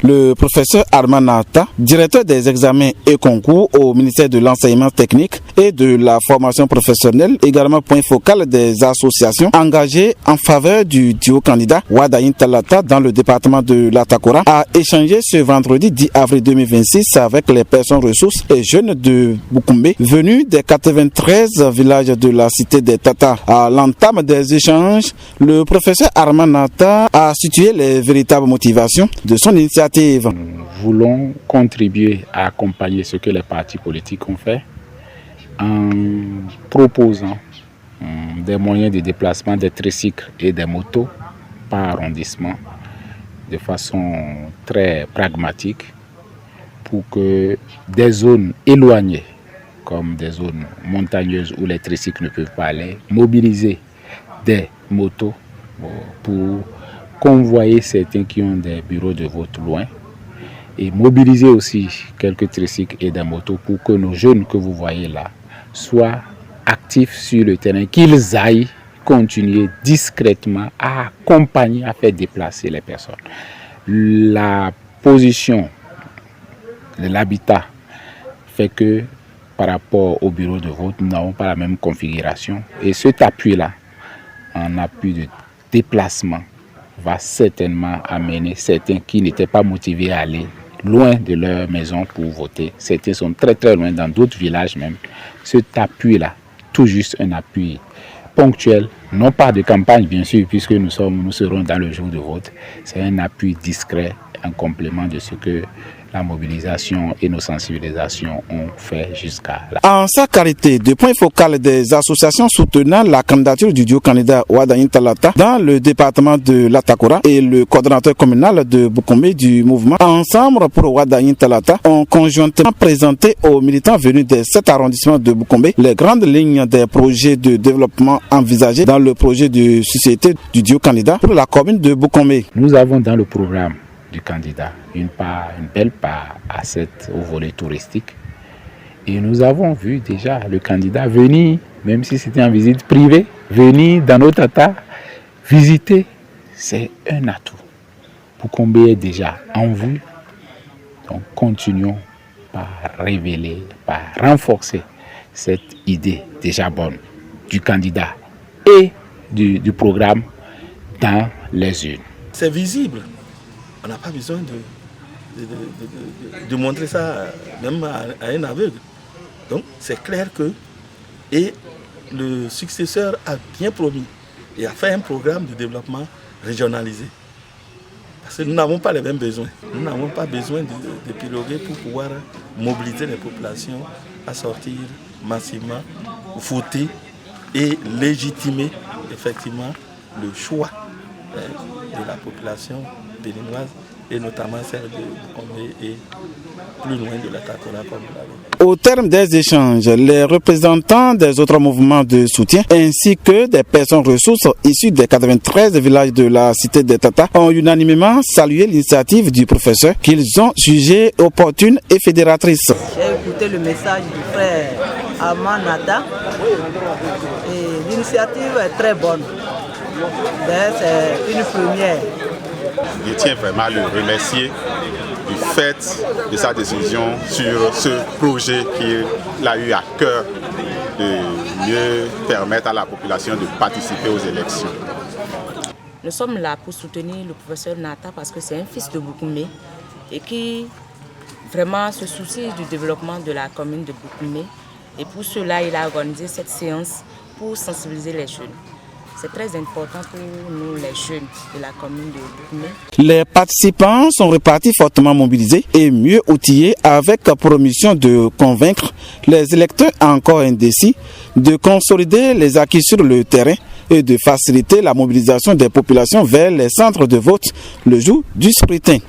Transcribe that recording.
Le professeur Armand Nata, directeur des examens et concours au ministère de l'enseignement technique et de la formation professionnelle, également point focal des associations engagées en faveur du duo candidat Wadayin Talata dans le département de l'Atakora, a échangé ce vendredi 10 avril 2026 avec les personnes ressources et jeunes de Boukoumé venus des 93 villages de la cité des Tata. À l'entame des échanges, le professeur Armand Nata a situé les véritables motivations de son initiative. Nous voulons contribuer à accompagner ce que les partis politiques ont fait en proposant des moyens de déplacement des tricycles et des motos par arrondissement de façon très pragmatique pour que des zones éloignées comme des zones montagneuses où les tricycles ne peuvent pas aller, mobiliser des motos pour convoyer certains qui ont des bureaux de vote loin et mobiliser aussi quelques tricycles et des motos pour que nos jeunes que vous voyez là soient actifs sur le terrain, qu'ils aillent continuer discrètement à accompagner, à faire déplacer les personnes. La position de l'habitat fait que par rapport au bureau de vote, nous n'avons pas la même configuration et cet appui-là, en appui de déplacement, va certainement amener certains qui n'étaient pas motivés à aller loin de leur maison pour voter. Certains sont très très loin, dans d'autres villages même. Cet appui-là, tout juste un appui ponctuel, non pas de campagne bien sûr, puisque nous serons dans le jour de vote. C'est un appui discret, un complément de ce que la mobilisation et nos sensibilisations ont fait jusqu'à là. En sa qualité de point focal des associations soutenant la candidature du duo candidat Wadayin Talata dans le département de l'Atakora et le coordonnateur communal de Boukoumé du mouvement Ensemble pour Wadayin Talata ont conjointement présenté aux militants venus des 7 arrondissements de Boukoumé les grandes lignes des projets de développement envisagés dans le projet de société du duo candidat pour la commune de Boukoumé. Nous avons dans le programme du candidat une belle part au volet touristique et nous avons vu déjà le candidat venir, même si c'était en visite privée, venir dans nos Tata visiter. C'est un atout. Boukoumé est déjà en vue, donc continuons par révéler, par renforcer cette idée déjà bonne du candidat et du programme dans les urnes. C'est visible. On n'a pas besoin de montrer ça même à un aveugle. Donc c'est clair que et le successeur a bien promis et a fait un programme de développement régionalisé. Parce que nous n'avons pas les mêmes besoins. Nous n'avons pas besoin de piroguer pour pouvoir mobiliser les populations à sortir massivement, voter et légitimer effectivement le choix de la population béninoise et notamment celle de Boukoumé et plus loin de l'Atakora comme vous l'avez. Au terme des échanges, les représentants des autres mouvements de soutien ainsi que des personnes ressources issues des 93 villages de la cité des Tata ont unanimement salué l'initiative du professeur qu'ils ont jugée opportune et fédératrice. J'ai écouté le message du frère Armand Nata et l'initiative est très bonne. C'est une première. Je tiens vraiment à le remercier du fait de sa décision sur ce projet qu'il a eu à cœur de mieux permettre à la population de participer aux élections. Nous sommes là pour soutenir le professeur Nata parce que c'est un fils de Boukoumé et qui vraiment se soucie du développement de la commune de Boukoumé. Et pour cela, il a organisé cette séance pour sensibiliser les jeunes. C'est très important pour nous, les jeunes de la commune de Boukoumé. Les participants sont repartis fortement mobilisés et mieux outillés avec pour mission de convaincre les électeurs encore indécis, de consolider les acquis sur le terrain et de faciliter la mobilisation des populations vers les centres de vote le jour du scrutin.